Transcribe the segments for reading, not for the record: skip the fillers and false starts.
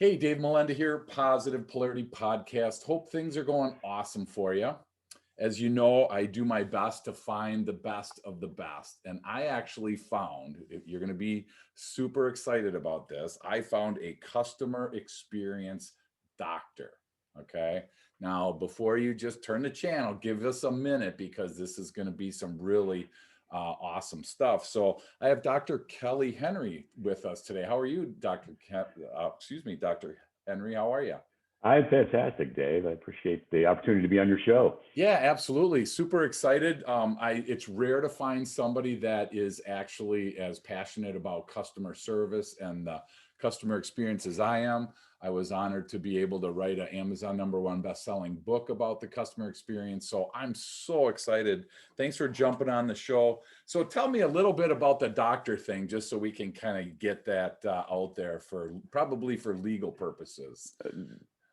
Hey, Dave Melinda here, Positive Polarity Podcast. Hope things are going awesome for you. As you know, I do my best to find the best of the best. And I actually found, you're going to be super excited about this, I found a customer experience doctor. Okay. Now, before you just turn the channel, give us a minute because this is going to be some really awesome stuff. So I have Dr. Kelly Henry with us today. How are you, Dr. Henry? How are you? I'm fantastic, Dave. I appreciate the opportunity to be on your show. Yeah, absolutely. Super excited. It's rare to find somebody that is actually as passionate about customer service and the customer experience as I am. I was honored to be able to write an Amazon #1 best-selling book about the customer experience. So I'm so excited. Thanks for jumping on the show. So tell me a little bit about the doctor thing, just so we can kind of get that out there for probably for legal purposes.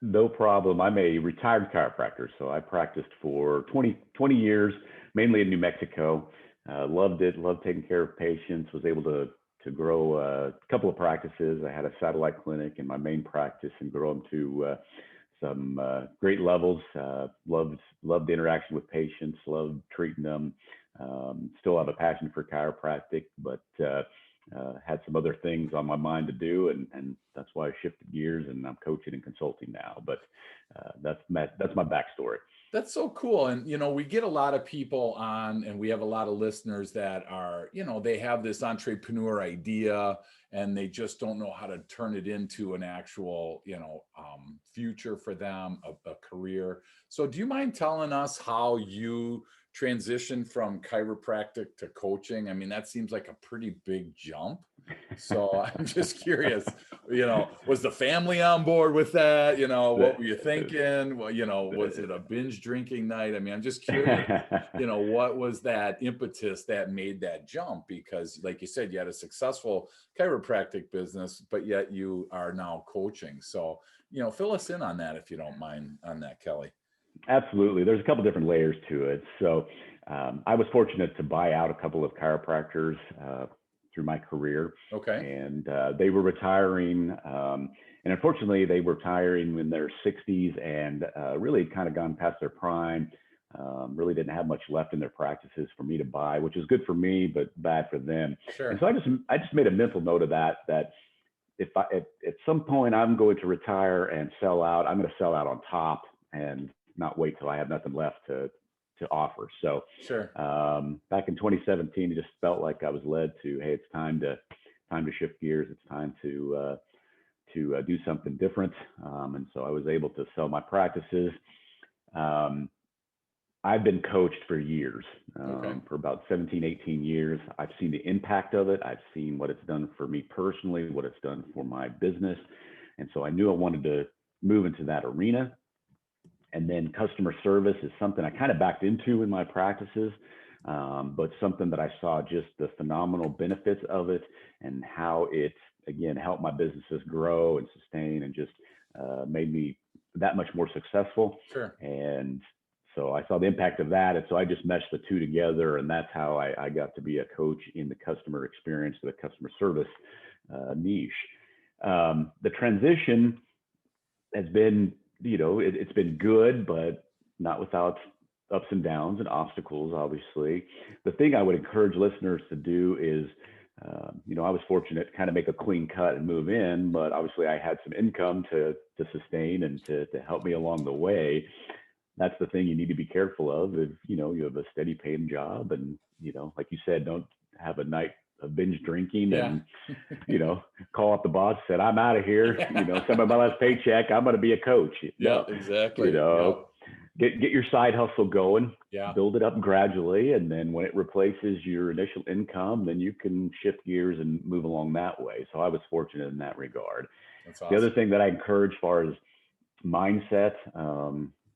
No problem. I'm a retired chiropractor, so I practiced for 20 years, mainly in New Mexico. Loved it, loved taking care of patients, was able to grow a couple of practices. I had a satellite clinic in my main practice and grow them to some great levels. Loved the interaction with patients, loved treating them. Still have a passion for chiropractic, but had some other things on my mind to do, and that's why I shifted gears and I'm coaching and consulting now. But that's my backstory. That's so cool. And, we get a lot of people on, and we have a lot of listeners that are, they have this entrepreneur idea and they just don't know how to turn it into an actual, future for them, a career. So do you mind telling us how you transitioned from chiropractic to coaching? I mean, that seems like a pretty big jump. So I'm just curious, was the family on board with that? What were you thinking? Well, was it a binge drinking night? I mean, I'm just curious, what was that impetus that made that jump? Because like you said, you had a successful chiropractic business, but yet you are now coaching. So, fill us in on that if you don't mind on that, Kelly. Absolutely. There's a couple different layers to it. So I was fortunate to buy out a couple of chiropractors through my career, Okay. and they were retiring. And unfortunately, they were retiring in their 60s and really kind of gone past their prime. Really didn't have much left in their practices for me to buy, which is good for me, but bad for them. And Sure. so I just made a mental note of that if at some point I'm going to retire and sell out, I'm going to sell out on top and not wait till I have nothing left to offer. So Sure. back in 2017, it just felt like I was led to, hey, it's time to shift gears. It's time to do something different. And so I was able to sell my practices. Um, I've been coached for years, Okay. for about 17, 18 years. I've seen the impact of it. I've seen what it's done for me personally, what it's done for my business. And so I knew I wanted to move into that arena. And then customer service is something I kind of backed into in my practices, but something that I saw just the phenomenal benefits of it and how it, again, helped my businesses grow and sustain and just made me that much more successful. Sure. And so I saw the impact of that. And so I just meshed the two together. And that's how I got to be a coach in the customer experience, the customer service niche. The transition has been, it's been good, but not without ups and downs and obstacles, obviously. The thing I would encourage listeners to do is, I was fortunate to kind of make a clean cut and move in, but obviously I had some income to sustain and to help me along the way. That's the thing you need to be careful of. If, you have a steady paying job and, like you said, don't have a night of binge drinking Yeah. and, call up the boss, said, I'm out of here, send my last paycheck. I'm going to be a coach. Yeah, No, you exactly. Yep. know, get your side hustle going, Yeah. build it up gradually. And then when it replaces your initial income, then you can shift gears and move along that way. So I was fortunate in that regard. That's The other awesome. thing that I encourage as far as mindset,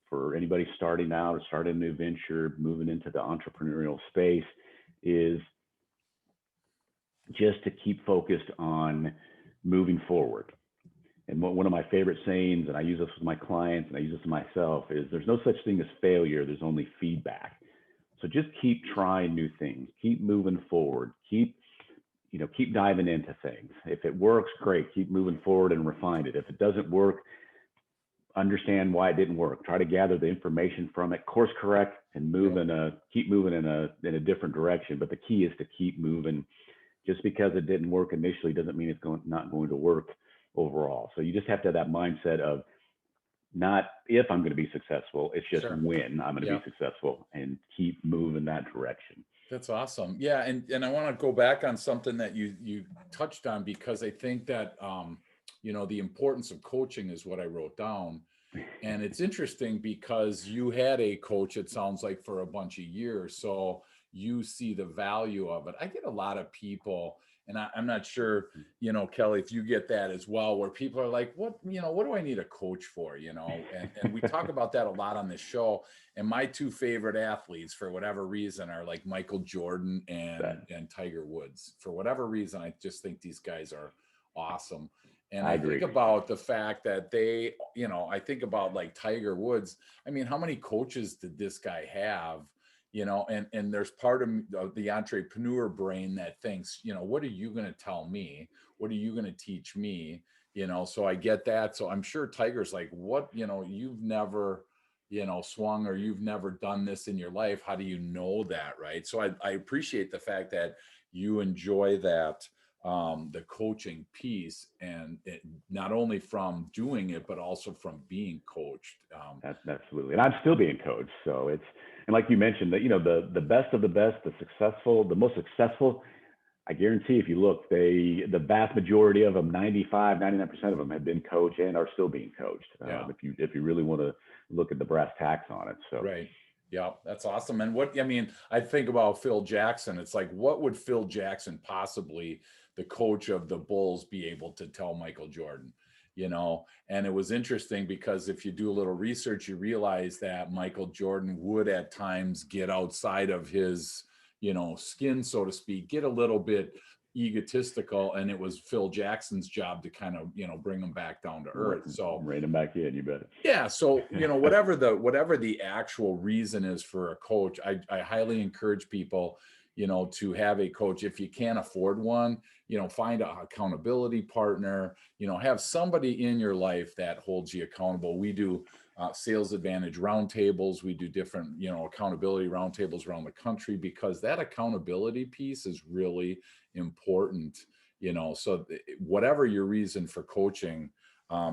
for anybody starting out or starting a new venture, moving into the entrepreneurial space is just to keep focused on moving forward. And one of my favorite sayings, and I use this with my clients and I use this with myself, is there's no such thing as failure, there's only feedback. So just keep trying new things, keep moving forward, keep, keep diving into things. If it works, great, keep moving forward and refine it. If it doesn't work, understand why it didn't work. Try to gather the information from it, course correct, and keep moving in a different direction. But the key is to keep moving. Just because it didn't work initially doesn't mean it's not going to work overall. So you just have to have that mindset of not if I'm going to be successful, it's just Sure. when I'm going to be successful, and keep moving that direction. That's awesome. Yeah, and I want to go back on something that you touched on, because I think that the importance of coaching is what I wrote down. And it's interesting because you had a coach, it sounds like, for a bunch of years. So you see the value of it. I get a lot of people, and I'm not sure, Kelly, if you get that as well, where people are like, what do I need a coach for? And we talk about that a lot on this show. And my two favorite athletes, for whatever reason, are like Michael Jordan and Tiger Woods. For whatever reason, I just think these guys are awesome. And I think about the fact that I think about like Tiger Woods. I mean, how many coaches did this guy have? And there's part of the entrepreneur brain that thinks, what are you going to tell me? What are you going to teach me? So I get that. So I'm sure Tiger's like, what, you've never, swung, or you've never done this in your life. How do you know that? Right. So I appreciate the fact that you enjoy that, the coaching piece, and not only from doing it, but also from being coached. Absolutely. And I'm still being coached. So and like you mentioned, that, the best of the best, the most successful, I guarantee if you look, the vast majority of them, 95, 99% of them have been coached and are still being coached. If you really want to look at the brass tacks on it. So. Right. Yeah, that's awesome. And I think about Phil Jackson. It's like, what would Phil Jackson, possibly the coach of the Bulls, be able to tell Michael Jordan? And it was interesting because if you do a little research, you realize that Michael Jordan would at times get outside of his, skin, so to speak, get a little bit egotistical, and it was Phil Jackson's job to kind of, bring him back down to earth. So rein him back in, you bet. Yeah. So, whatever the actual reason is for a coach, I highly encourage people, to have a coach. If you can't afford one, find an accountability partner, have somebody in your life that holds you accountable. We do sales advantage roundtables. We do different, accountability roundtables around the country, because that accountability piece is really important, so whatever your reason for coaching,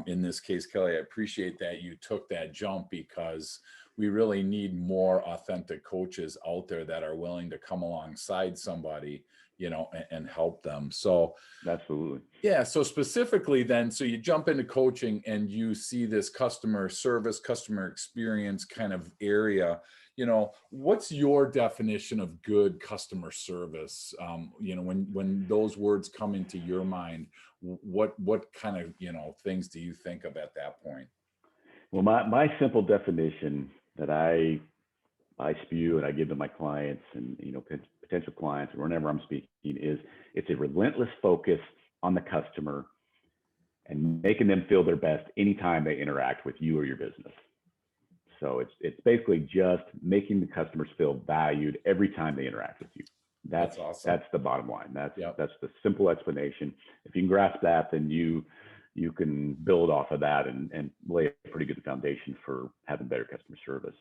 in this case, Kelly, I appreciate that you took that jump, because we really need more authentic coaches out there that are willing to come alongside somebody, and help them. So absolutely. Yeah. So specifically then, so you jump into coaching and you see this customer service, customer experience kind of area. What's your definition of good customer service? When those words come into your mind, what kind of, things do you think of at that point? Well, my simple definition that I spew and I give to my clients and potential clients, or whenever I'm speaking, is it's a relentless focus on the customer and making them feel their best anytime they interact with you or your business. So it's basically just making the customers feel valued every time they interact with you. That's awesome. That's the bottom line. That's the simple explanation. If you can grasp that, then you can build off of that and lay a pretty good foundation for having better customer service.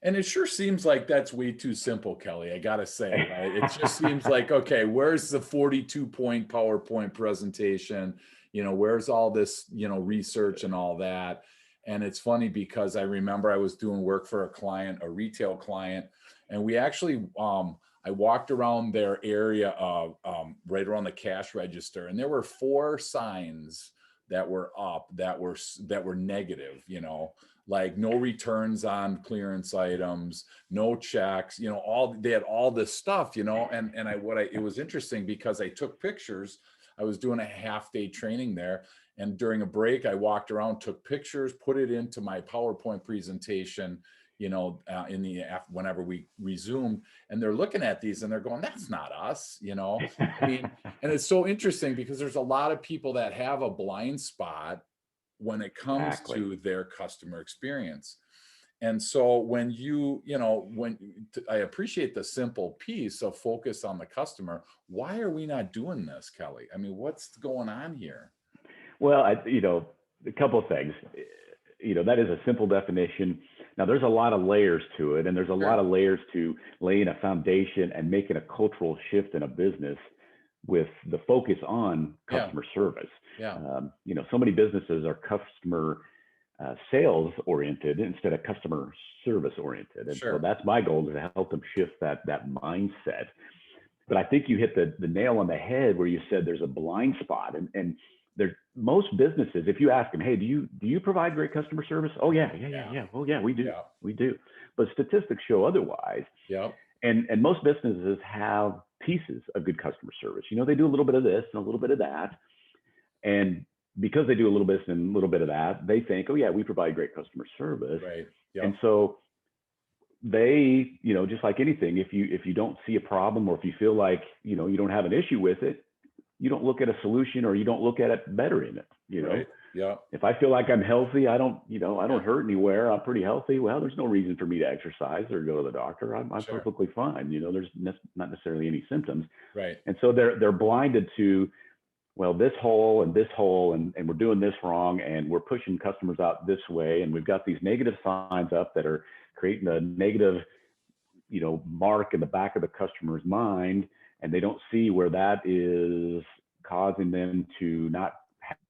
And it sure seems like that's way too simple, Kelly. I got to say, right? It just seems like, okay, where's the 42-point PowerPoint presentation? Where's all this, research and all that? And it's funny because I remember I was doing work for a client, a retail client, and we actually, I walked around their area of right around the cash register, and there were 4 signs that were up that were negative, like no returns on clearance items, no checks, they had all this stuff, and it was interesting because I took pictures. I was doing a half-day training there, and during a break, I walked around, took pictures, put it into my PowerPoint presentation, whenever we resumed, and they're looking at these and they're going, that's not us, I mean, and it's so interesting because there's a lot of people that have a blind spot when it comes to their customer experience. And so when I appreciate the simple piece of focus on the customer. Why are we not doing this, Kelly? I mean, what's going on here? Well, a couple of things. That is a simple definition. Now, there's a lot of layers to it, and there's a lot Sure. of layers to laying a foundation and making a cultural shift in a business with the focus on Yeah. customer service. Yeah. So many businesses are customer sales oriented instead of customer service oriented, and so Sure. that's my goal, is to help them shift that mindset. But I think you hit the nail on the head where you said there's a blind spot, and there's most businesses. If you ask them, hey, do you provide great customer service? Oh yeah, yeah, yeah, Yeah. yeah. Oh yeah, we do, Yeah. we do. But statistics show otherwise, Yep. and most businesses have pieces of good customer service. They do a little bit of this and a little bit of that, and because they do a little bit and a little bit of that, they think, oh yeah, we provide great customer service. Right. And Yep. so they, just like anything, if you don't see a problem, or if you feel like you don't have an issue with it, you don't look at a solution, or you don't look at it bettering it. Right. Yep. If I feel like I'm healthy, I Yeah. don't hurt anywhere, I'm pretty healthy, well, there's no reason for me to exercise or go to the doctor. I'm Sure. perfectly fine. There's not necessarily any symptoms. Right. And so they're blinded to, well, this hole and this hole, and we're doing this wrong, and we're pushing customers out this way, and we've got these negative signs up that are creating a negative, mark in the back of the customer's mind, and they don't see where that is causing them to not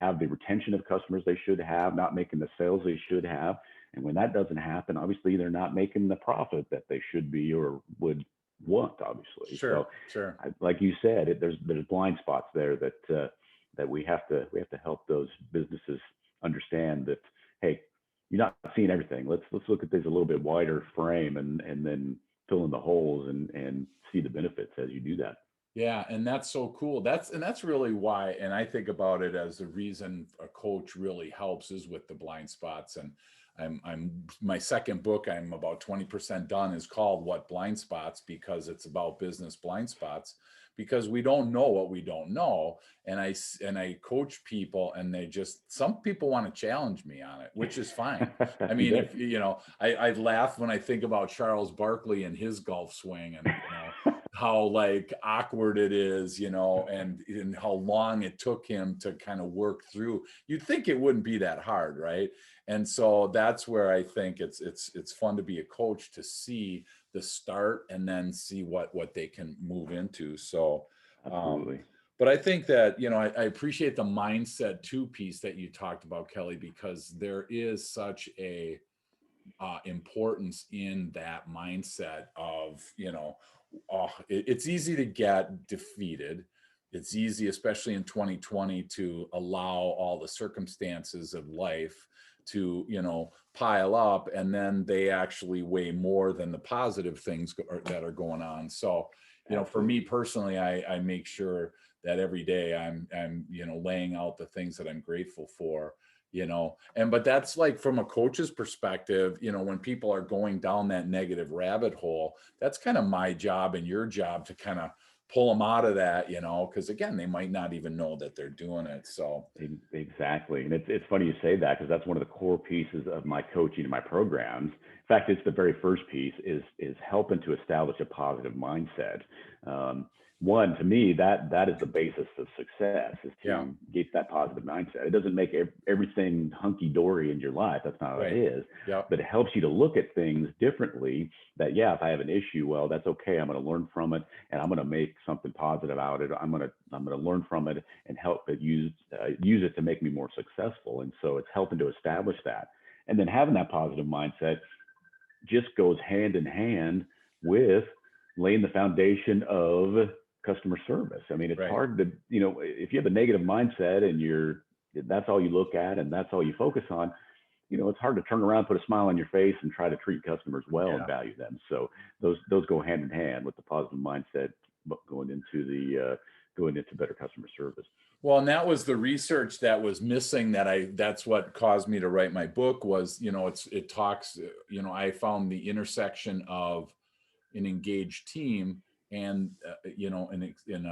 have the retention of customers they should have, not making the sales they should have. And when that doesn't happen, obviously they're not making the profit that they should be or would want, obviously. So, Sure. Sure. like you said, there's blind spots there that we have to help those businesses understand that, hey, you're not seeing everything. Let's look at this a little bit wider frame, and then fill in the holes, and see the benefits as you do that. Yeah, and that's so cool. That's really why, and I think about it as the reason a coach really helps is with the blind spots. And I'm my second book, I'm about 20% done, is called What Blind Spots, because it's about business blind spots, because we don't know what we don't know. And I coach people, and some people want to challenge me on it, which is fine. I You mean, bet. if I laugh when I think about Charles Barkley and his golf swing, and how like awkward it is, and how long it took him to kind of work through. You'd think it wouldn't be that hard, right? And so that's where I think it's fun to be a coach, to see the start and then see what they can move into. So um Absolutely. but I think that, I appreciate the mindset two piece that you talked about, Kelly, because there is such a importance in that mindset of, it's easy to get defeated. It's easy, especially in 2020, to allow all the circumstances of life to, pile up, and then they actually weigh more than the positive things that are going on. So, for me Absolutely. personally, I make sure that every day I'm laying out the things that I'm grateful for, but that's like from a coach's perspective, when people are going down that negative rabbit hole, that's kind of my job and your job to kind of pull them out of that, because again, they might not even know that they're doing it. So Exactly. And it's funny you say that, because that's one of the core pieces of my coaching and my programs. In fact, it's the very first piece, is helping to establish a positive mindset. One, to me, that is the basis of success, is yeah. to get that positive mindset. It doesn't make everything hunky dory in your life. That's not what it Right. is. Yep. But it helps you to look at things differently. That, yeah, if I have an issue, well, that's okay. I'm going to learn from it, and I'm going to make something positive out of it. I'm going to learn from it and help it use it to make me more successful. And so it's helping to establish that. And then having that positive mindset just goes hand in hand with laying the foundation of customer service. I mean, it's Right. hard to, if you have a negative mindset, and that's all you look at and that's all you focus on, it's hard to turn around, put a smile on your face, and try to treat customers well and Yeah. value them. So those go hand in hand with the positive mindset, going into better customer service. Well, and that was the research that was missing, that's what caused me to write my book. Was, it talks, I found the intersection of an engaged team and, in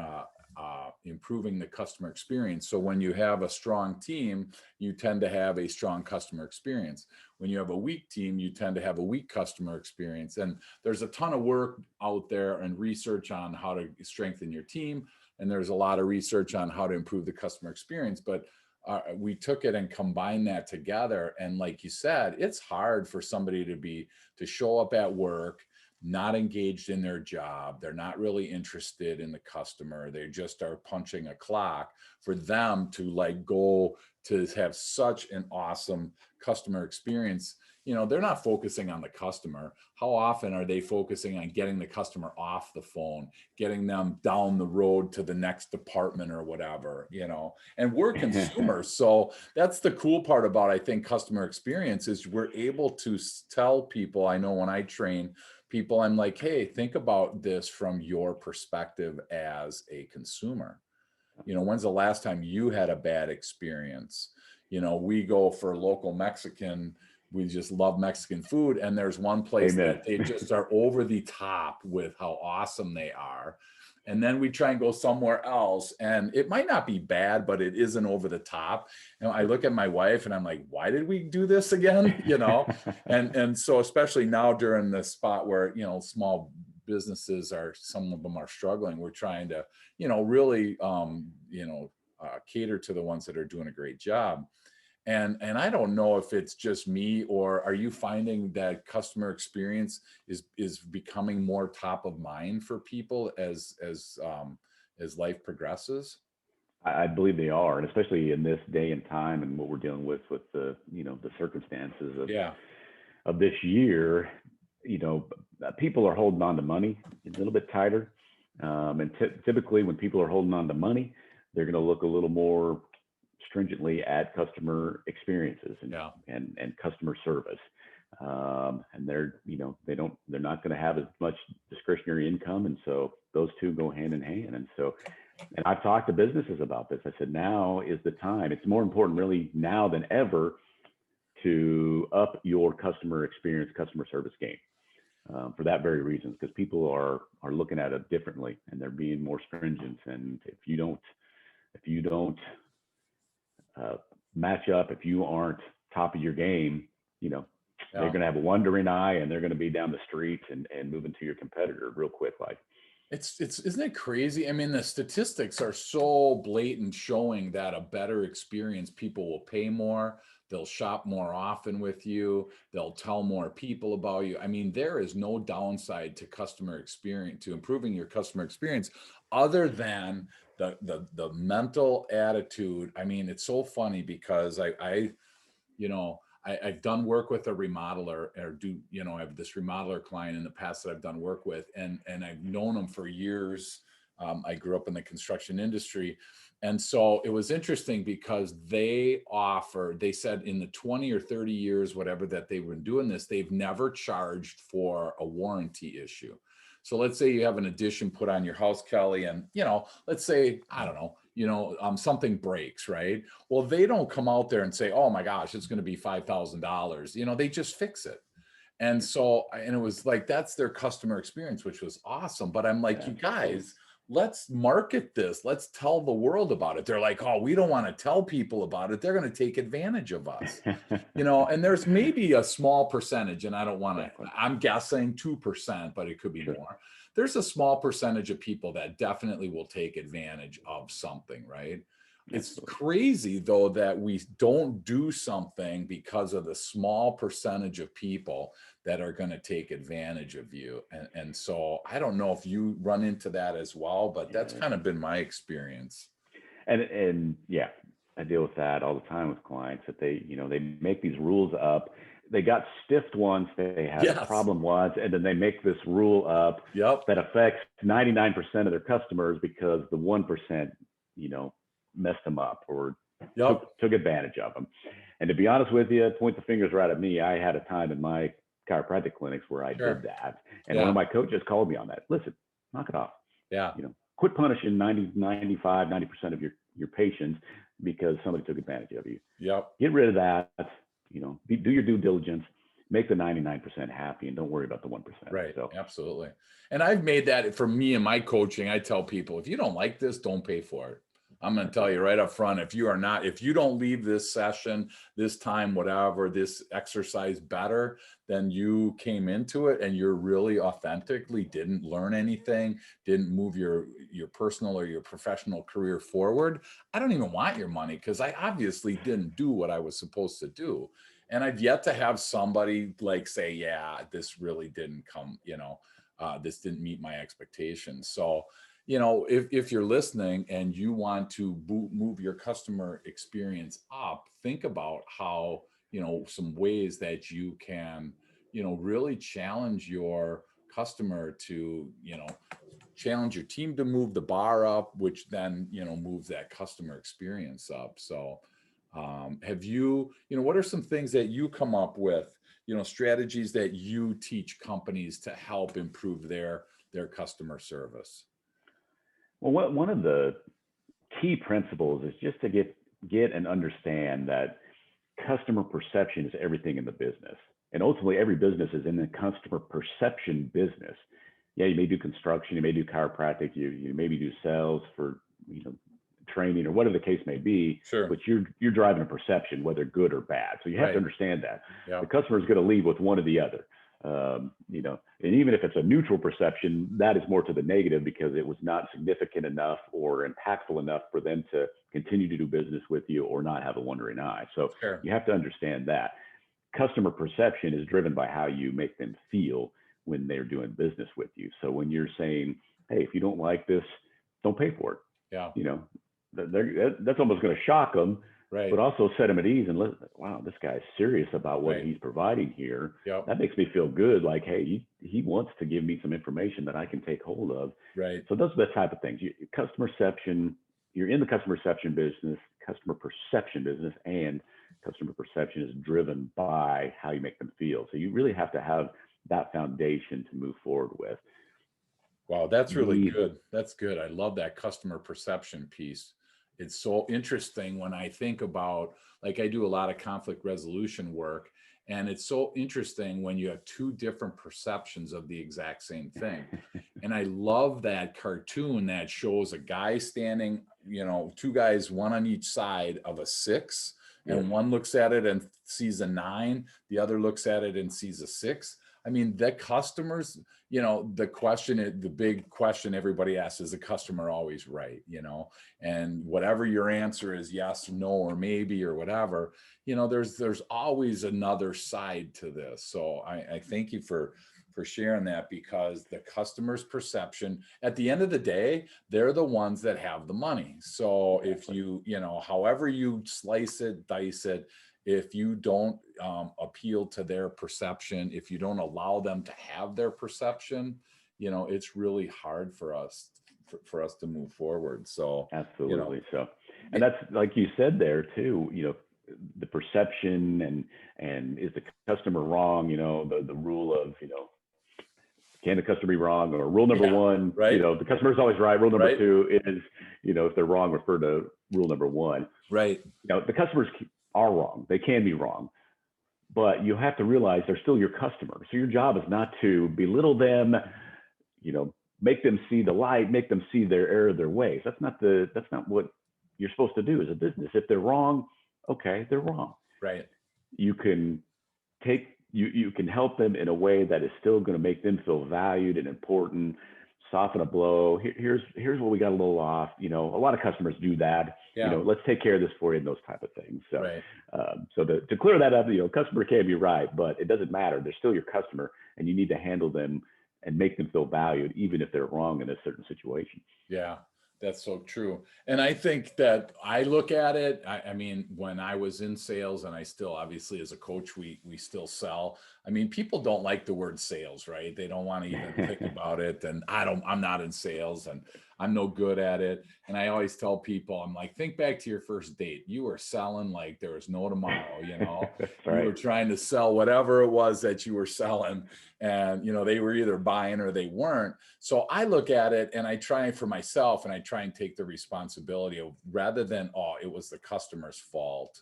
improving the customer experience. So when you have a strong team, you tend to have a strong customer experience. When you have a weak team, you tend to have a weak customer experience. And there's a ton of work out there and research on how to strengthen your team. And there's a lot of research on how to improve the customer experience. But we took it and combined that together. And like you said, it's hard for somebody to show up at work, not engaged in their job. They're not really interested in the customer. They just are punching a clock. For them to like go to have such an awesome customer experience, they're not focusing on the customer. How often are they focusing on getting the customer off the phone, getting them down the road to the next department or whatever, and we're consumers. So that's the cool part about, I think, customer experience is we're able to tell people. I know when I train people, I'm like, hey, think about this from your perspective as a consumer. When's the last time you had a bad experience? We go for local Mexican. We just love Mexican food. And there's one place Amen. that they just are over the top with how awesome they are. And then we try and go somewhere else, and it might not be bad, but it isn't over the top. I look at my wife and I'm like, why did we do this again? And so especially now during the spot where, small businesses some of them are struggling, we're trying to, really, cater to the ones that are doing a great job. And I don't know if it's just me, or are you finding that customer experience is becoming more top of mind for people as life progresses? I believe they are, and especially in this day and time and what we're dealing with the the circumstances Yeah. of this year. People are holding on to money a little bit tighter, and typically when people are holding on to money, they're going to look a little more stringently at customer experiences and customer service. And they're not going to have as much discretionary income, and so those two go hand in hand. And I've talked to businesses about this. I said, now is the time. It's more important really now than ever to up your customer experience, customer service game, for that very reason, because people are looking at it differently and they're being more stringent. And if you don't match up, if you aren't top of your game, they're going to have a wandering eye, and they're going to be down the street and moving to your competitor real quick. Like, It's isn't it crazy? I mean, the statistics are so blatant, showing that a better experience, people will pay more, they'll shop more often with you, they'll tell more people about you. I mean, there is no downside to customer experience, to improving your customer experience, other than the mental attitude. I mean, it's so funny because I've done work with a remodeler, I have this remodeler client in the past that I've done work with, and I've known them for years. I grew up in the construction industry. And so it was interesting because they said in the 20 or 30 years, whatever, that they've been doing this, they've never charged for a warranty issue. So let's say you have an addition put on your house, Kelly, and, let's say, I don't know, something breaks, right? Well, they don't come out there and say, oh my gosh, it's going to be $5,000. They just fix it. And so, and it was like, that's their customer experience, which was awesome. But I'm like, you guys, let's market this. Let's tell the world about it. They're like, oh, we don't want to tell people about it. They're going to take advantage of us, and there's maybe a small percentage, and I don't want to, I'm guessing 2%, but it could be more. There's a small percentage of people that definitely will take advantage of something, right? It's crazy, though, that we don't do something because of the small percentage of people that are going to take advantage of you. And so I don't know if you run into that as well, but that's kind of been my experience. And yeah, I deal with that all the time with clients, that they make these rules up. They got stiffed once, they had a problem once, and then they make this rule up that affects 99% of their customers because the 1%, messed them up or took advantage of them. And to be honest with you, point the fingers right at me. I had a time in my chiropractic clinics where I did that. And one of my coaches called me on that. Listen, knock it off. Quit punishing 90% of your patients because somebody took advantage of you. Get rid of that. Do your due diligence. make the 99% happy and don't worry about the 1%. Right. So Absolutely. And I've made that for me in my coaching. I tell people, if you don't like this, don't pay for it. I'm going to tell you right up front, if you don't leave this session, this time, whatever, this exercise better than you came into it, and you're really authentically didn't learn anything, didn't move your personal or your professional career forward, I don't even want your money, because I obviously didn't do what I was supposed to do. And I've yet to have somebody like say, yeah, this really didn't come, this didn't meet my expectations. So, if you're listening and you want to move your customer experience up, think about how, some ways that you can, really challenge your customer to, challenge your team to move the bar up, which then, moves that customer experience up. So, what are some things that you come up with, strategies that you teach companies to help improve their customer service? well, one of the key principles is just to get and understand that customer perception is everything in the business. And ultimately, every business is in the customer perception business. Yeah, you may do construction, you may do chiropractic, you maybe do sales for training or whatever the case may be. Sure. But you're driving a perception, whether good or bad. So you have Right. to understand that Yeah. the customer is going to leave with one or the other. And even if it's a neutral perception, that is more to the negative because it was not significant enough or impactful enough for them to continue to do business with you or not have a wandering eye. So Sure. you have to understand that customer perception is driven by how you make them feel when they're doing business with you. So when you're saying, hey, if you don't like this, don't pay for it. Yeah. That's almost going to shock them, Right. but also set them at ease and wow, this guy's serious about what Right. he's providing here. Yep. That makes me feel good. Like, hey, he wants to give me some information that I can take hold of. Right. So those are the type of things. Customer perception, you're in the customer perception business, and customer perception is driven by how you make them feel. So you really have to have that foundation to move forward with. Wow, that's really good. That's good. I love that customer perception piece. It's so interesting when I think about, like, I do a lot of conflict resolution work, and it's so interesting when you have two different perceptions of the exact same thing. And I love that cartoon that shows a guy standing, two guys, one on each side of a 6, and Yes. one looks at it and sees a 9, the other looks at it and sees a 6. I mean, the customers, the big question everybody asks, is the customer always right? And whatever your answer is, yes, no, or maybe, or whatever, there's always another side to this. So I thank you for sharing that, because the customer's perception, at the end of the day, they're the ones that have the money. So if you, however you slice it, dice it, if you don't appeal to their perception, if you don't allow them to have their perception, it's really hard for us to move forward. So absolutely. So, and that's like you said there too, the perception and is the customer wrong, the rule of, can the customer be wrong? Or rule number one, right. The customer is always right. Rule number Right. 2 is, if they're wrong, refer to rule number 1. Right. The customers are wrong. They can be wrong, but you have to realize they're still your customer. So your job is not to belittle them, make them see the light, make them see their error, their ways. That's not what you're supposed to do as a business. If they're wrong, okay, they're wrong. Right. You can you can help them in a way that is still going to make them feel valued and important, soften a blow. Here's where we got a little off. A lot of customers do that. Yeah. Let's take care of this for you and those type of things. So, right. So to clear that up, customer can be right, but it doesn't matter. They're still your customer, and you need to handle them and make them feel valued, even if they're wrong in a certain situation. Yeah. That's so true. And I think that I look at it, I mean, when I was in sales, and I still, obviously as a coach, we still sell. I mean, people don't like the word sales, right? They don't want to even think about it. And I'm not in sales, and I'm no good at it. And I always tell people, I'm like, think back to your first date. You were selling like there was no tomorrow, That's you right. were trying to sell whatever it was that you were selling, and, they were either buying or they weren't. So I look at it and I try for myself, and I try and take the responsibility of, rather than, oh, it was the customer's fault.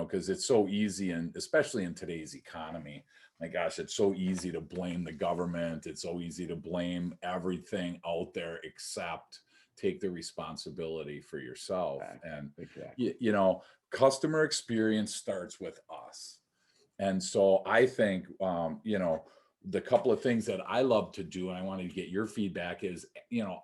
because it's so easy, and especially in today's economy, my gosh, it's so easy to blame the government. It's so easy to blame everything out there except take the responsibility for yourself. And, Exactly. customer experience starts with us. And so I think, the couple of things that I love to do, and I wanted to get your feedback is,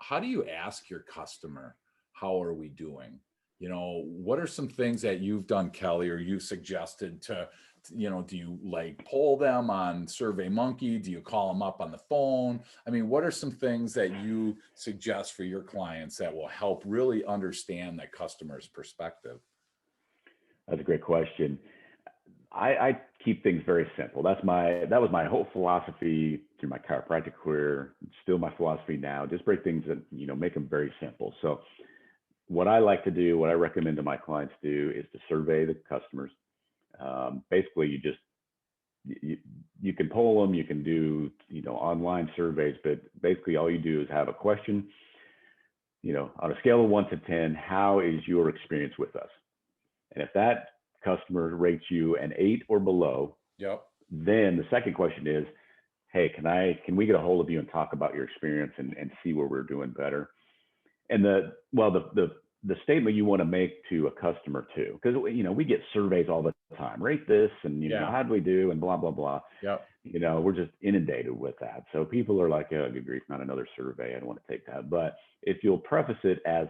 how do you ask your customer, how are we doing? What are some things that you've done, Kelly, or you've suggested to, do you like poll them on Survey Monkey? Do you call them up on the phone? I mean, what are some things that you suggest for your clients that will help really understand that customer's perspective? That's a great question. I keep things very simple. That was my whole philosophy through my chiropractic career. It's still my philosophy now. Just break things that, make them very simple. So what I like to do, what I recommend to my clients do is to survey the customers. Basically, you can poll them, you can do, online surveys, but basically all you do is have a question, on a scale of 1 to 10, how is your experience with us? And if that customer rates you an 8 or below, Yep. then the second question is, hey, can we get a hold of you and talk about your experience and see where we're doing better? And the statement you want to make to a customer too, because we get surveys all the time, rate this and how do we do and blah blah blah. Yep. We're just inundated with that. So people are like, oh, good grief, not another survey. I don't want to take that. But if you'll preface it as,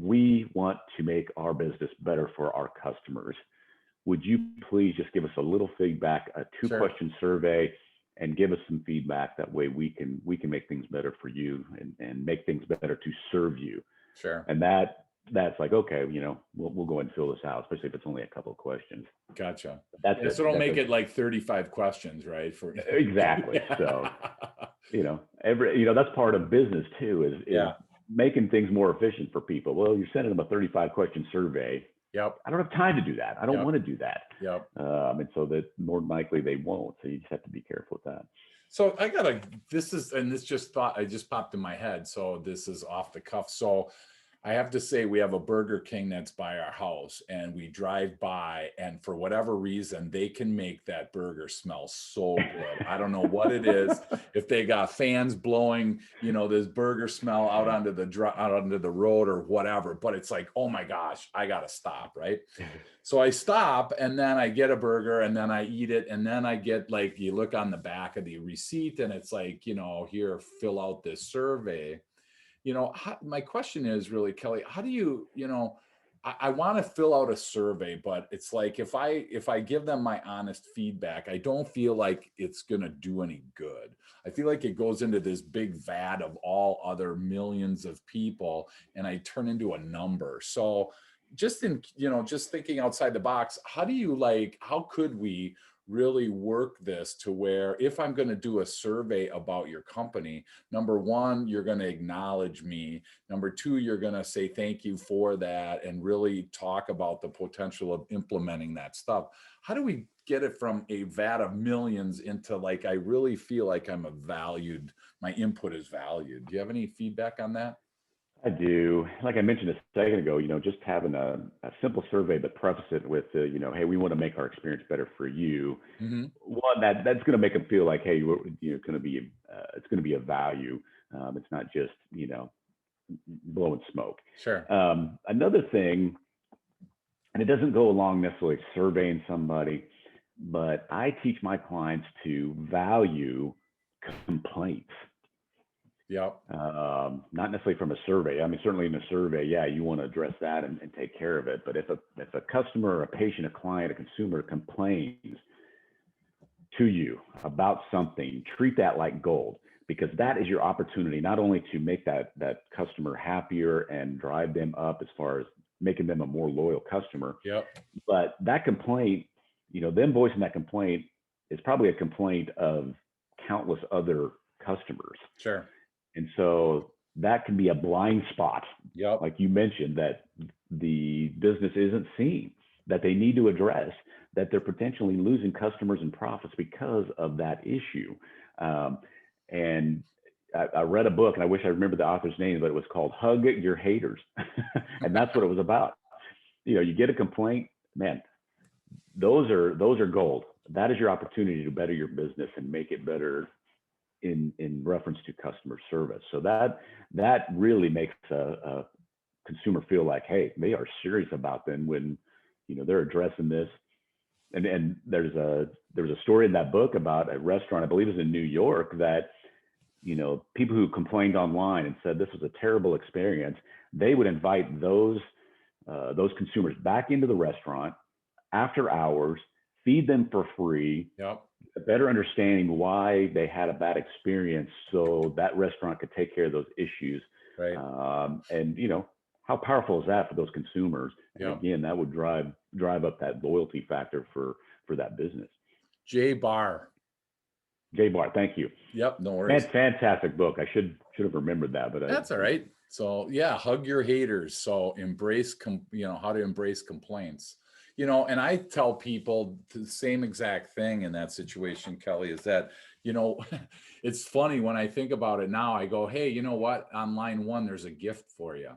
we want to make our business better for our customers, would you please just give us a little feedback, a 2-question survey, and give us some feedback? That way we can make things better for you and make things better to serve you. Sure. And that's like, okay, we'll go ahead and fill this out, especially if it's only a couple of questions. Gotcha. That's it. So don't make it like 35 questions, right? Exactly. So, that's part of business too, is making things more efficient for people. Well, you're sending them a 35-question survey. Yep. I don't have time to do that. I don't want to do that. Yep. And so that more than likely they won't. So you just have to be careful with that. So I just popped in my head. So this is off the cuff. So I have to say, we have a Burger King that's by our house, and we drive by, and for whatever reason, they can make that burger smell so good. I don't know what it is. If they got fans blowing, this burger smell out onto the road or whatever, but it's like, oh my gosh, I got to stop. Right. So I stop, and then I get a burger, and then I eat it. And then I get, like, you look on the back of the receipt, and it's like, here, fill out this survey. My question is really, Kelly, how do you, I want to fill out a survey, but it's like, if I give them my honest feedback, I don't feel like it's going to do any good. I feel like it goes into this big vat of all other millions of people, and I turn into a number. So just thinking outside the box, how could we really work this to where, if I'm going to do a survey about your company, number one, you're going to acknowledge me. Number two, you're going to say thank you for that and really talk about the potential of implementing that stuff. How do we get it from a vat of millions into, like, I really feel like my input is valued? Do you have any feedback on that? I do. Like I mentioned a second ago, just having a simple survey, but preface it with, hey, we want to make our experience better for you. Mm-hmm. One, that's going to make them feel like, hey, it's going to be a value. It's not just, blowing smoke. Sure. Another thing, and it doesn't go along necessarily surveying somebody, but I teach my clients to value complaints. Yep. Not necessarily from a survey. I mean, certainly in a survey, you want to address that and take care of it. But if a customer, a patient, a client, a consumer complains to you about something, treat that like gold, because that is your opportunity not only to make that customer happier and drive them up as far as making them a more loyal customer. Yep. But that complaint, them voicing that complaint is probably a complaint of countless other customers. Sure. And so that can be a blind spot, Yep. like you mentioned, that the business isn't seeing, that they need to address, that they're potentially losing customers and profits because of that issue. And I read a book, and I wish I remember the author's name, but it was called Hug Your Haters. And that's what it was about. You get a complaint, man, those are gold. That is your opportunity to better your business and make it better in reference to customer service. So that really makes a consumer feel like, hey, they are serious about them when, you know, they're addressing this. And there's a story in that book about a restaurant, I believe it was in New York, that, you know, people who complained online and said this was a terrible experience, they would invite those consumers back into the restaurant after hours, feed them for free, Yep. a better understanding why they had a bad experience, so that restaurant could take care of those issues. Right. And you know, how powerful is that for those consumers? And Yep. again, that would drive up that loyalty factor for that business. Jay Barr. Jay Bart, thank you. Yep. No worries. Fantastic book. I should have remembered that, but That's all right. So yeah, hug your haters. So embrace, you know, how to embrace complaints. You know, and I tell people the same exact thing in that situation, Kelly, is that, you know, it's funny when I think about it now, I go, hey, you know what? On line one, there's a gift for you.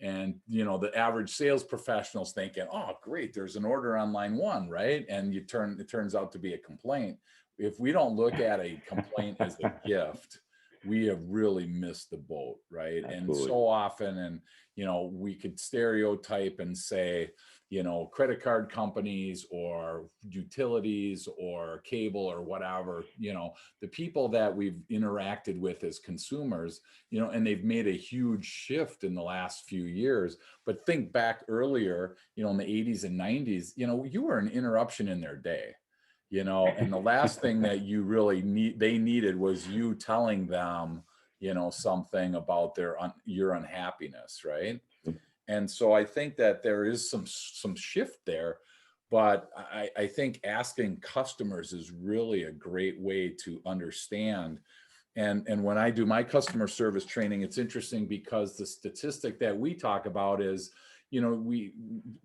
And, you know, the average sales professional's thinking, oh, great, there's an order on line one, right? And it turns out to be a complaint. If we don't look at a complaint as a gift, we have really missed the boat, right? Absolutely. And so often, and, you know, we could stereotype and say, you know, credit card companies or utilities or cable or whatever, you know, the people that we've interacted with as consumers, you know, and they've made a huge shift in the last few years. But think back earlier, you know, in the 80s and 90s, you know, you were an interruption in their day, you know, and the last thing that you really they needed was you telling them, you know, something about your unhappiness, right? And so I think that there is some shift there, but I think asking customers is really a great way to understand. And when I do my customer service training, it's interesting because the statistic that we talk about is, you know,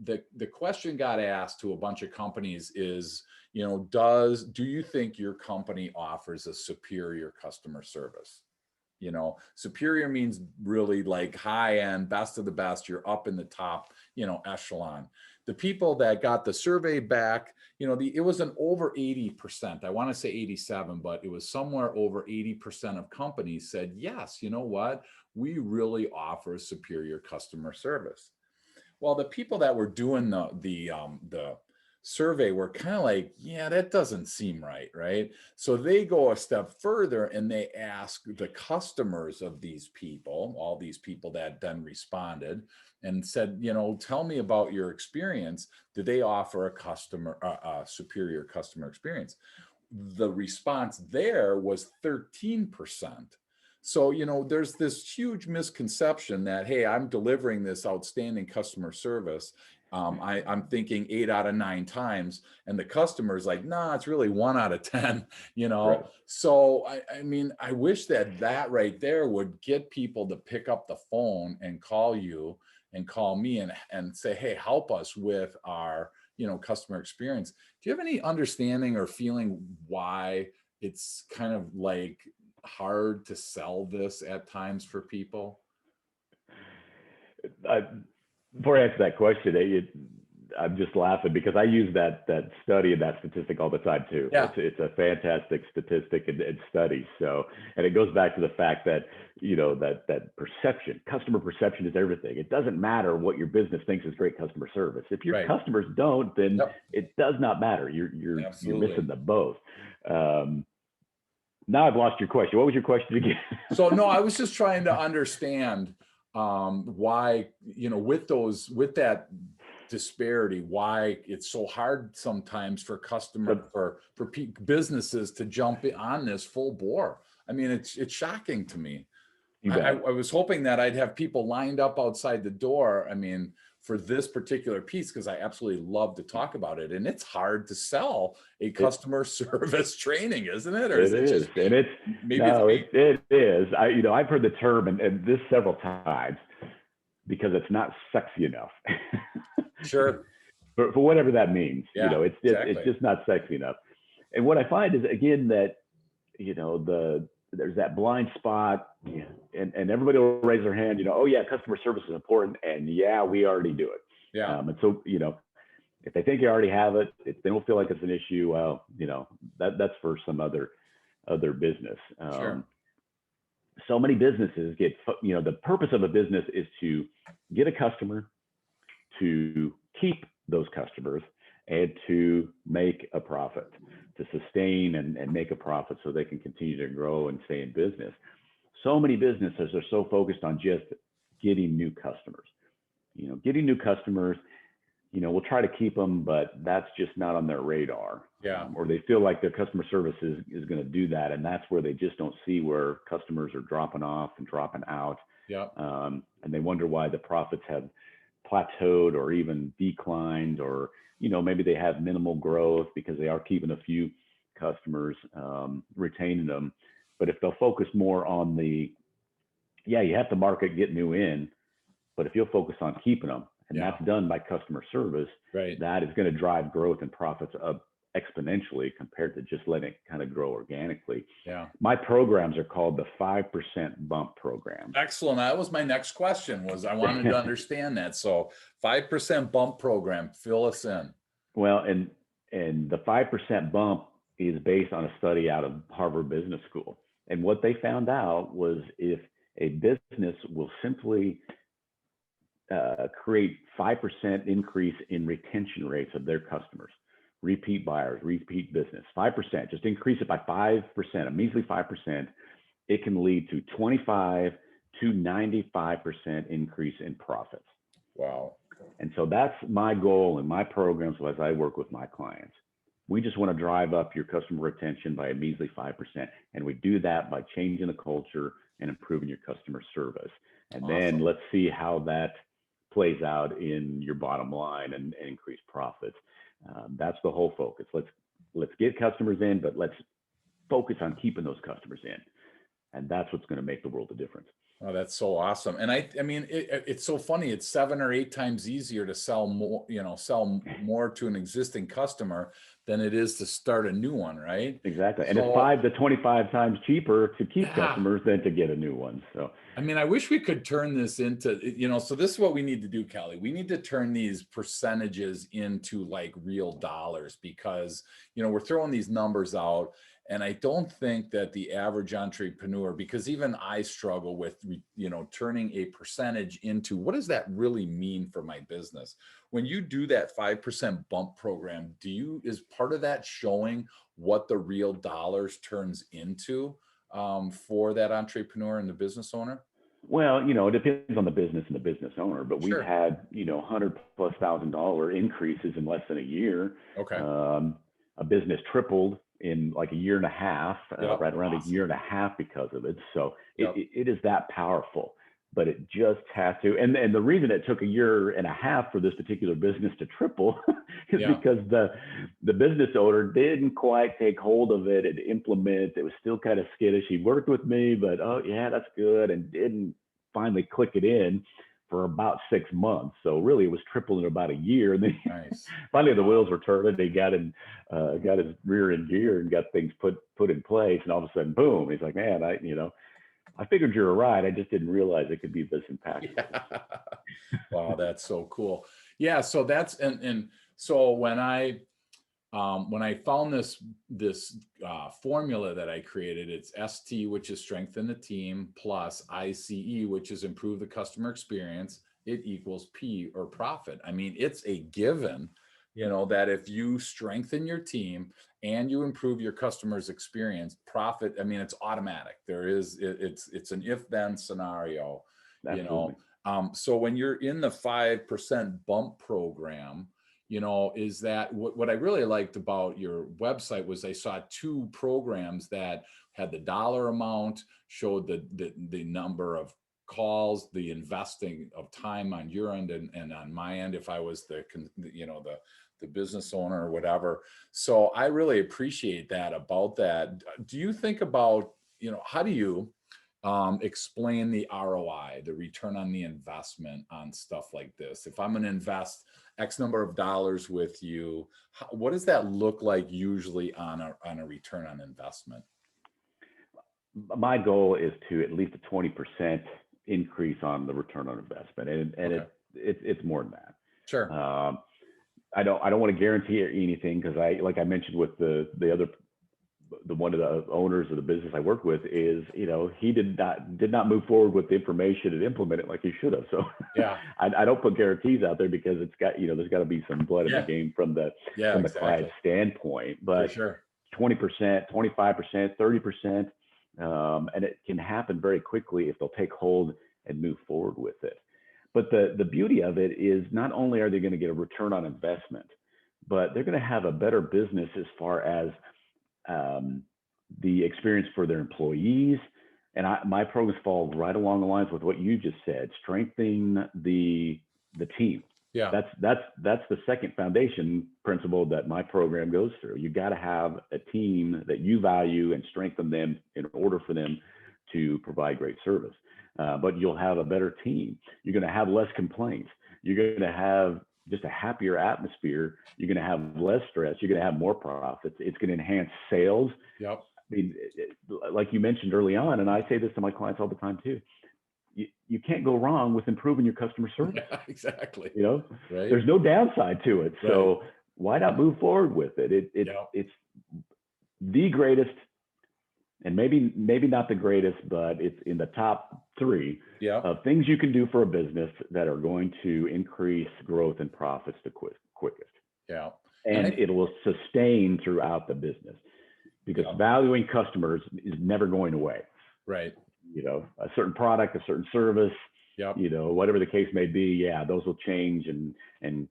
the question got asked to a bunch of companies is, you know, do you think your company offers a superior customer service? You know, superior means really like high end, best of the best. You're up in the top, you know, echelon. The people that got the survey back, you know, it was an over 80%. I want to say 87, but it was somewhere over 80% of companies said, yes, you know what? We really offer superior customer service. Well, the people that were doing the survey were kind of like, yeah, that doesn't seem right, right? So they go a step further and they ask the customers of these people, all these people that then responded and said, you know, tell me about your experience. Do they offer a superior customer experience? The response there was 13%. So, you know, there's this huge misconception that, hey, I'm delivering this outstanding customer service. I'm thinking 8 out of 9 times, and the customer's like, nah, it's really 1 out of 10, you know? Right. So, I mean, I wish that right there would get people to pick up the phone and call you and call me and say, hey, help us with our, you know, customer experience. Do you have any understanding or feeling why it's kind of like hard to sell this at times for people? Before I answer that question, I'm just laughing because I use that study and that statistic all the time too. Yeah. It's a fantastic statistic and study. So, and it goes back to the fact that, you know, that perception, customer perception is everything. It doesn't matter what your business thinks is great customer service. If your customers don't, then it does not matter. You're missing the boat. Now I've lost your question. What was your question again? So no, I was just trying to understand why, you know, with that disparity, why it's so hard sometimes for businesses to jump on this full bore. I mean, it's shocking to me. I was hoping that I'd have people lined up outside the door. I mean, for this particular piece, because I absolutely love to talk about it. And it's hard to sell a customer service training, isn't it? Or it is. And it's, maybe no, it is. I've heard the term and this several times because it's not sexy enough. Sure. for whatever that means. Yeah, you know, it's just not sexy enough. And what I find is, again, that, you know, there's that blind spot, and everybody will raise their hand, you know, oh yeah, customer service is important, and yeah, we already do it. Yeah. And so, you know, If they think you already have it, if they don't feel like it's an issue, well, that's for some other business. Sure. So many businesses get, the purpose of a business is to get a customer, to keep those customers, and to make a profit, to sustain and make a profit so they can continue to grow and stay in business. So many businesses are so focused on just getting new customers. Getting new customers, we'll try to keep them, but that's just not on their radar. Yeah. Or they feel like their customer service is going to do that. And that's where they just don't see where customers are dropping off and dropping out. Yeah. And they wonder why the profits have plateaued or even declined, or, maybe they have minimal growth because they are keeping a few customers, retaining them. But if they'll focus more on you have to market, get new in, but if you'll focus on keeping them, and that's done by customer service, right, that is going to drive growth and profits up exponentially compared to just letting it kind of grow organically. Yeah. My programs are called the 5% bump program. Excellent. That was my next question, was I wanted to understand that. So 5% bump program, fill us in. Well, and the 5% bump is based on a study out of Harvard Business School. And what they found out was if a business will simply create 5% increase in retention rates of their customers, repeat buyers, repeat business, 5%, just increase it by 5%, a measly 5%, it can lead to 25 to 95% increase in profits. Wow. And so that's my goal in my programs as I work with my clients. We just want to drive up your customer retention by a measly 5%. And we do that by changing the culture and improving your customer service. And then let's see how that plays out in your bottom line and increase profits. That's the whole focus. Let's get customers in, but let's focus on keeping those customers in. And that's what's going to make the world a difference. Oh, that's so awesome. And I mean, it's so funny. It's 7 or 8 times easier to sell more to an existing customer than it is to start a new one, right? Exactly. And it's 5 to 25 times cheaper to keep customers than to get a new one. So, I mean, I wish we could turn this into, so this is what we need to do, Kelly. We need to turn these percentages into like real dollars, because, we're throwing these numbers out. And I don't think that the average entrepreneur, because even I struggle with, turning a percentage into, what does that really mean for my business? When you do that 5% bump program, is part of that showing what the real dollars turns into for that entrepreneur and the business owner? Well, it depends on the business and the business owner, but we've had, $100,000+ increases in less than a year. Okay. A business tripled in like a year and a half, right around a year and a half because of it. So it is that powerful, but it just has to. And the reason it took a year and a half for this particular business to triple is because the business owner didn't quite take hold of it and implement. It was still kind of skittish. He worked with me, but that's good, and didn't finally click it in for about 6 months. So really it was tripled in about a year. And then finally the wheels were turning. They got his rear in gear and got things put in place. And all of a sudden, boom, he's like, man, I figured you were right. I just didn't realize it could be this impactful. Yeah. Wow, that's so cool. Yeah. So that's, and so when I found this formula that I created, it's ST, which is strengthen the team, plus ICE, which is improve the customer experience, it equals P, or profit. I mean, it's a given, that if you strengthen your team and you improve your customer's experience, profit, I mean, it's automatic. It's an if-then scenario. Absolutely. So when you're in the 5% bump program, is that what I really liked about your website was I saw 2 programs that had the dollar amount, showed the number of calls, the investing of time on your end and on my end, if I was the business owner or whatever. So I really appreciate that about that. Do you think about, how do you explain the ROI, the return on the investment on stuff like this? If I'm going to invest X number of dollars with you, what does that look like usually on a return on investment? My goal is to at least a 20% increase on the return on investment. And it's more than that. Sure. I don't want to guarantee anything because like I mentioned with the one of the owners of the business I worked with is, he did not move forward with the information and implement it like he should have. So Yeah. I don't put guarantees out there because it's got, there's got to be some blood in the Yeah. game from the Yeah, client exactly. standpoint. For But sure. 20%, 25%, 30%, and it can happen very quickly if they'll take hold and move forward with it. But the beauty of it is not only are they going to get a return on investment, but they're going to have a better business as far as um, the experience for their employees. And my programs fall right along the lines with what you just said, strengthening the team. Yeah. That's the second foundation principle that my program goes through. You got to have a team that you value and strengthen them in order for them to provide great service. But you'll have a better team. You're going to have less complaints. You're going to have just a happier atmosphere. You're going to have less stress. You're going to have more profits. It's going to enhance sales. Yep. I mean, like you mentioned early on, and I say this to my clients all the time too, you can't go wrong with improving your customer service. Yeah, exactly. Right. There's no downside to it. Right. So why not move forward with it? Yep. It's the greatest, and maybe not the greatest, but it's in the top 3 Yep. of things you can do for a business that are going to increase growth and profits the quickest. Yeah. And it will sustain throughout the business because Yep. valuing customers is never going away. Right. A certain product, a certain service, Yep. whatever the case may be, yeah, those will change and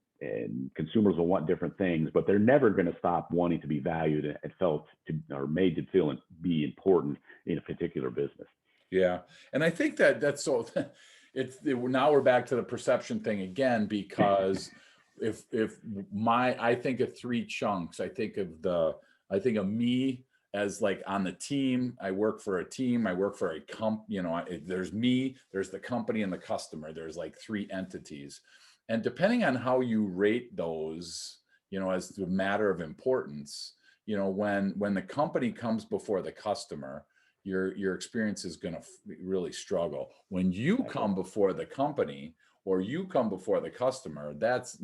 consumers will want different things, but they're never going to stop wanting to be valued and felt or made to feel and be important in a particular business. Yeah. And I think that's so now we're back to the perception thing again, because I think of 3 chunks. I think of me as like on the team. I work for a team. I work for a there's me, there's the company, and the customer. There's like 3 entities. And depending on how you rate those, as the matter of importance, when the company comes before the customer, your experience is going to really struggle. When you come before the company or you come before the customer, that's,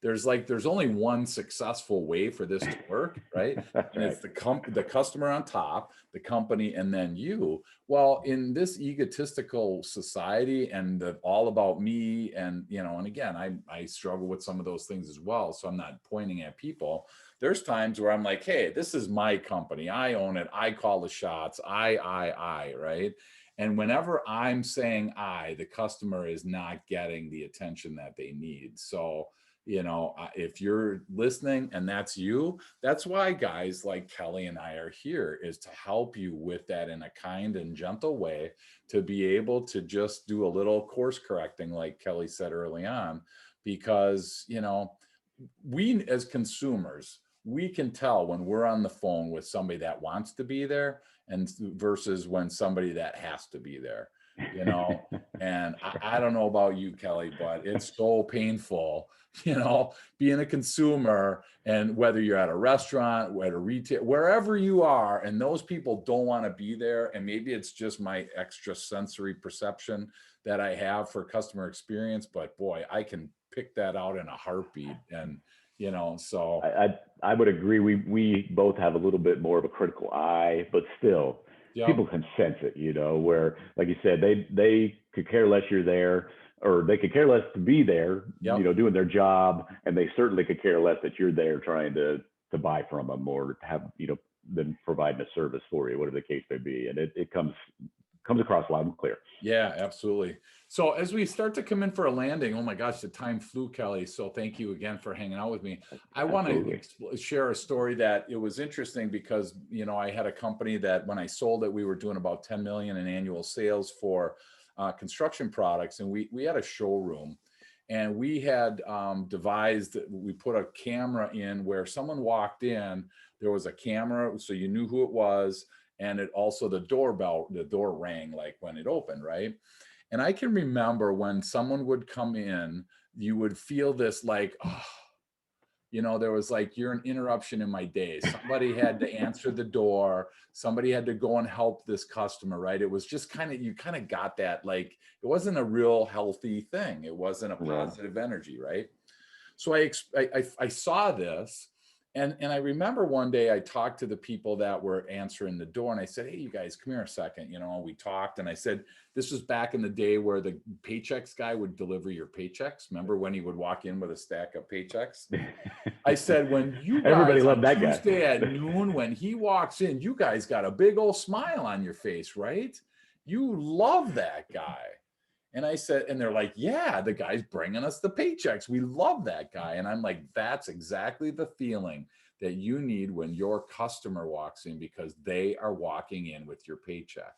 there's only one successful way for this to work, right? And it's the customer on top, the company, and then you. Well, in this egotistical society and all about me, and, and again, I struggle with some of those things as well. So I'm not pointing at people. There's times where I'm like, hey, this is my company. I own it. I call the shots. I, right? And whenever I'm saying the customer is not getting the attention that they need. So, if you're listening and that's you, that's why guys like Kelly and I are here, is to help you with that in a kind and gentle way, to be able to just do a little course correcting, like Kelly said early on, because, we as consumers, we can tell when we're on the phone with somebody that wants to be there and versus when somebody that has to be there, and I don't know about you, Kelly, but it's so painful, being a consumer, and whether you're at a restaurant, at a retail, wherever you are, and those people don't want to be there. And maybe it's just my extra sensory perception that I have for customer experience, but boy, I can pick that out in a heartbeat. And so I would agree. We both have a little bit more of a critical eye, but still, people can sense it. Where, like you said, they could care less you're there, or they could care less to be there. Doing their job, and they certainly could care less that you're there trying to buy from them or have them providing a service for you, whatever the case may be. And it comes across loud and clear. Yeah, absolutely. So as we start to come in for a landing, oh my gosh, the time flew, Kelly. So thank you again for hanging out with me. I want to share a story that it was interesting because, I had a company that when I sold it, we were doing about 10 million in annual sales for construction products. And we had a showroom, and we had devised, we put a camera in where someone walked in, there was a camera, so you knew who it was. And it also, the door rang like when it opened, right? And I can remember when someone would come in, you would feel this like, there was like, you're an interruption in my day. Somebody had to answer the door. Somebody had to go and help this customer, right? It was just you kind of got that, like, it wasn't a real healthy thing. It wasn't a positive energy, right? So I saw this, and I remember one day I talked to the people that were answering the door, and I said, "Hey, you guys, come here a second." You know, we talked, and I said, "This was back in the day where the paychecks guy would deliver your paychecks. Remember when he would walk in with a stack of paychecks?" I said, "When you Everybody guys loved on that guy. Tuesday at noon, when he walks in, you guys got a big old smile on your face, right? You love that guy." And I said, and they're like, "Yeah, the guy's bringing us the paychecks. We love that guy." And I'm like, that's exactly the feeling that you need when your customer walks in, because they are walking in with your paycheck.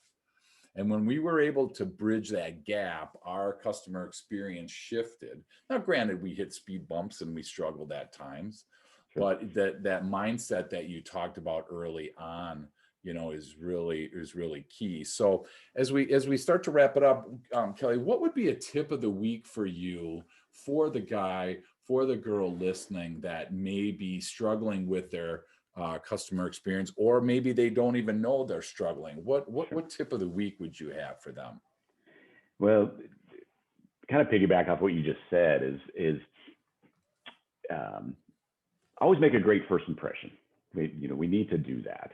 And when we were able to bridge that gap, our customer experience shifted. Now, granted, we hit speed bumps and we struggled at times, Sure. but that mindset that you talked about early on, you know, is really key. So as we start to wrap it up, Kelly, what would be a tip of the week for you, for the guy, for the girl listening that may be struggling with their customer experience, or maybe they don't even know they're struggling? What Sure. what tip of the week would you have for them? Well, kind of piggyback off what you just said is always make a great first impression. We need to do that.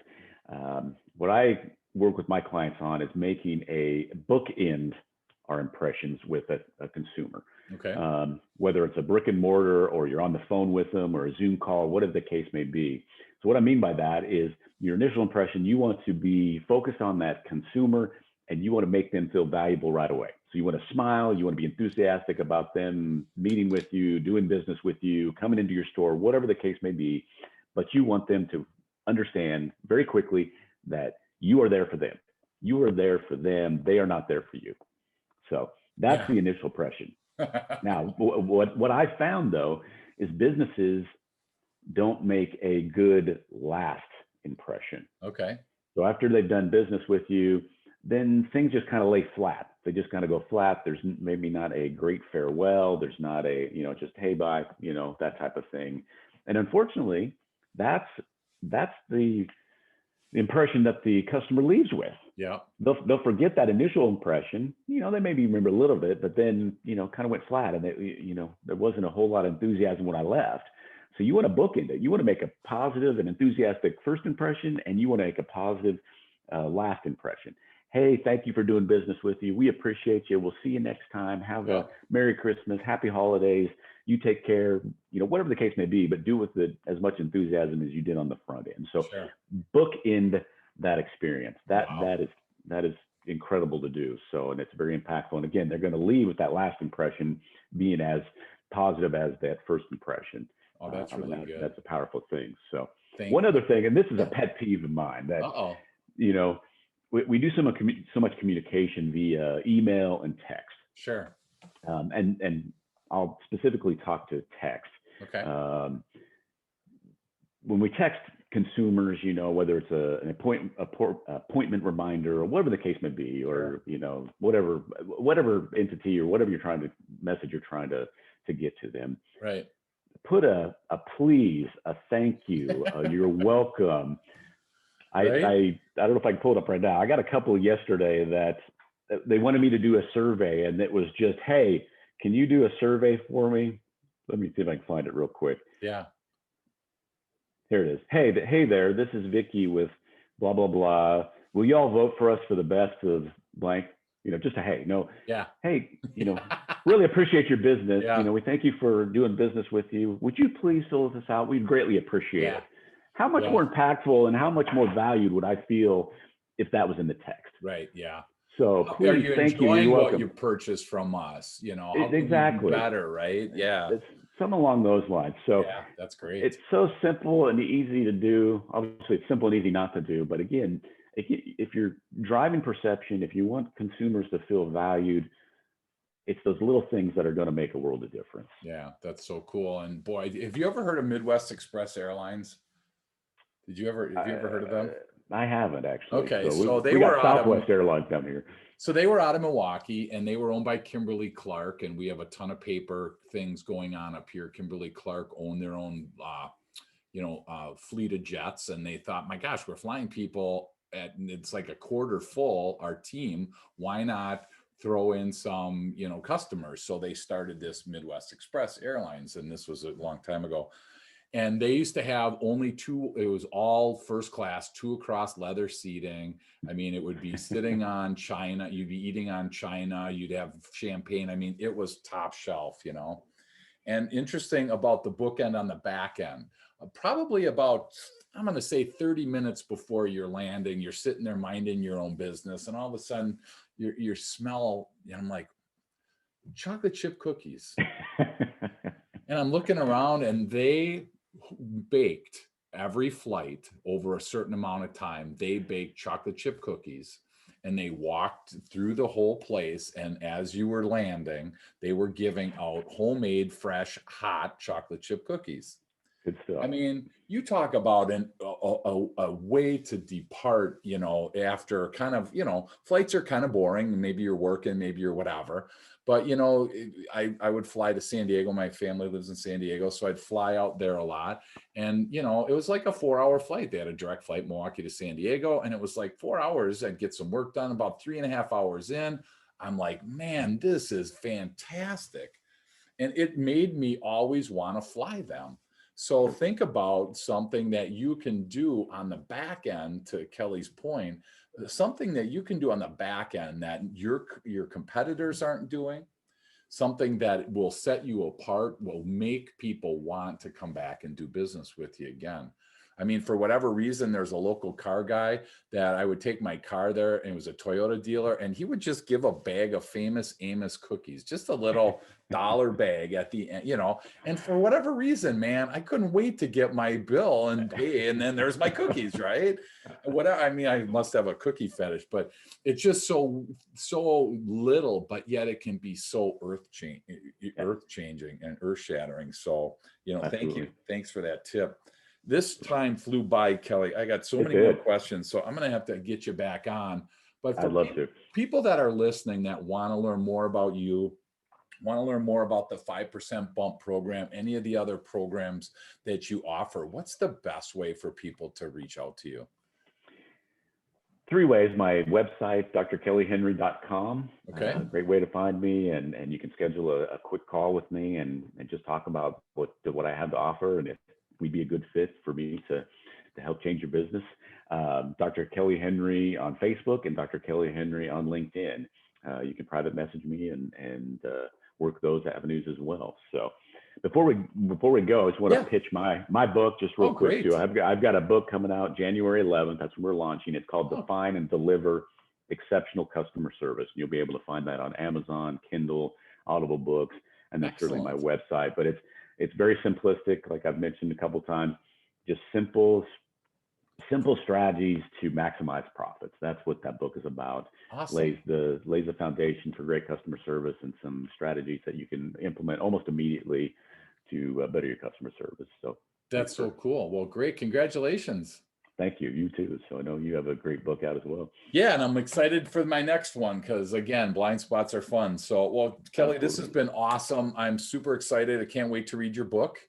What I work with my clients on is making a bookend our impressions with a consumer. Okay. Whether it's a brick and mortar, or you're on the phone with them, or a Zoom call, whatever the case may be. So what I mean by that is your initial impression, you want to be focused on that consumer, and you want to make them feel valuable right away. So you want to smile, you want to be enthusiastic about them meeting with you, doing business with you, coming into your store, whatever the case may be. But you want them to understand very quickly that you are there for them. You are there for them. They are not there for you. So that's the initial impression. Now, what I found though is businesses don't make a good last impression. Okay. So after they've done business with you, then things just kind of lay flat. They just kind of go flat. There's maybe not a great farewell. There's not a, just, hey, bye, that type of thing. And unfortunately, that's the impression that the customer leaves with. Yeah. They'll forget that initial impression. They maybe remember a little bit, but then, kind of went flat, and there wasn't a whole lot of enthusiasm when I left. So you want to bookend it. You want to make a positive and enthusiastic first impression, and you want to make a positive last impression. Hey, thank you for doing business with you. We appreciate you. We'll see you next time. Have a Merry Christmas, Happy Holidays. You take care, whatever the case may be, but do it with as much enthusiasm as you did on the front end. So bookend that experience. That is incredible to do. So, and it's very impactful. And again, they're going to leave with that last impression being as positive as that first impression. Oh, that's really good. That's a powerful thing. So Thank other thing, and this is a pet peeve of mine, that, we do so much communication via email and text. Sure. And I'll specifically talk to text. Okay. When we text consumers, whether it's an appointment reminder, or whatever the case may be, or whatever entity or whatever message you're trying to get to them, right? Put a please, a thank you, you're welcome. Right? I don't know if I can pull it up right now. I got a couple yesterday that they wanted me to do a survey, and it was just, hey, can you do a survey for me? Let me see if I can find it real quick. Yeah. Here it is. Hey there, this is Vicky with blah, blah, blah. Will you all vote for us for the best of blank? Just a hey. No. Yeah. Hey, really appreciate your business. Yeah. We thank you for doing business with you. Would you please fill this out? We'd greatly appreciate it. How much more impactful and how much more valued would I feel if that was in the text? Right. Yeah. So please, are you thank enjoying you. You're what welcome. you purchased from us? How can Exactly. we do better, right? Yeah. It's something along those lines. So yeah, that's great. It's so simple and easy to do. Obviously, it's simple and easy not to do. But again, if you're driving perception, if you want consumers to feel valued, it's those little things that are going to make a world of difference. Yeah, that's so cool. And boy, have you ever heard of Midwest Express Airlines? Have you ever heard of them? I haven't actually. Okay, so they we were got Southwest Airlines down here. So they were out of Milwaukee, and they were owned by Kimberly Clark, and we have a ton of paper things going on up here. Kimberly Clark owned their own, fleet of jets, and they thought, my gosh, we're flying people it's like a quarter full, our team. Why not throw in some, customers. So they started this Midwest Express Airlines, and this was a long time ago. And they used to have only two, it was all first class, 2 across leather seating. I mean, it would be sitting on china, you'd be eating on china, you'd have champagne. I mean, it was top shelf, And interesting about the bookend on the back end, probably about, I'm going to say 30 minutes before you're landing, you're sitting there minding your own business, and all of a sudden you smell, I'm like, chocolate chip cookies. And I'm looking around, and they baked every flight over a certain amount of time. They baked chocolate chip cookies, and they walked through the whole place. And as you were landing, they were giving out homemade, fresh, hot chocolate chip cookies. Good stuff. I mean, you talk about a way to depart, after kind of, flights are kind of boring. Maybe you're working, maybe you're whatever. But, I would fly to San Diego. My family lives in San Diego. So I'd fly out there a lot. And, it was like a 4-hour flight. They had a direct flight, Milwaukee to San Diego. And it was like 4 hours. I'd get some work done. About 3.5 hours in, I'm like, man, this is fantastic. And it made me always want to fly them. So think about something that you can do on the back end, to Kelly's point, something that you can do on the back end that your competitors aren't doing, something that will set you apart, will make people want to come back and do business with you again. I mean, for whatever reason, there's a local car guy that I would take my car there, and it was a Toyota dealer, and he would just give a bag of Famous Amos cookies, just a little $1 bag at the end, and for whatever reason, man, I couldn't wait to get my bill and pay, and then there's my cookies, right? Whatever. I mean, I must have a cookie fetish, but it's just so little, but yet it can be so earth changing and earth shattering. So, thank you. Thanks for that tip. This time flew by, Kelly. I got so many more questions, so I'm going to have to get you back on. But for I'd love to. People that are listening that want to learn more about you, want to learn more about the 5% bump program, any of the other programs that you offer, what's the best way for people to reach out to you? 3 ways. My website, drkellyhenry.com. Okay. Great way to find me, and you can schedule a quick call with me and just talk about what I have to offer, and if we'd be a good fit for me to help change your business. Dr. Kelly Henry on Facebook and Dr. Kelly Henry on LinkedIn. You can private message me and work those avenues as well. So before we go, I just want to pitch my book just real quick too. I've got a book coming out January 11th. That's when we're launching. It's called Define and Deliver Exceptional Customer Service. And you'll be able to find that on Amazon, Kindle, Audible Books, and that's certainly my website. But it's very simplistic, like I've mentioned a couple of times, just simple strategies to maximize profits. That's what that book is about. Awesome. Lays the foundation for great customer service and some strategies that you can implement almost immediately to better your customer service. So that's so cool. Well, great. Congratulations. Thank you. You too. So I know you have a great book out as well. Yeah. And I'm excited for my next one because, again, blind spots are fun. So, well, Kelly, this has been awesome. I'm super excited. I can't wait to read your book,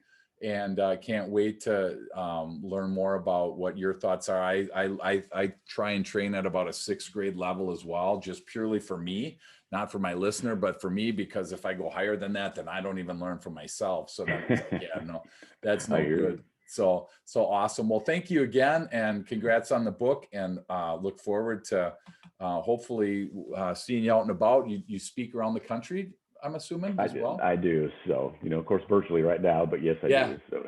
and I can't wait to learn more about what your thoughts are. I try and train at about a 6th grade level as well, just purely for me, not for my listener, but for me, because if I go higher than that, then I don't even learn from myself. So that's that's no good. So awesome. Well, thank you again, and congrats on the book, and look forward to hopefully seeing you out and about. You speak around the country, I'm assuming, as well? I do. So, of course, virtually right now, but yes, I do. So.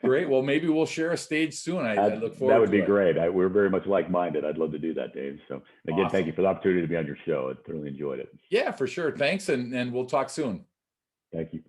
Great. Well, maybe we'll share a stage soon. I look forward to it. That would be great. We're very much like-minded. I'd love to do that, Dave. So again, Thank you for the opportunity to be on your show. I thoroughly enjoyed it. Yeah, for sure. Thanks. And we'll talk soon. Thank you.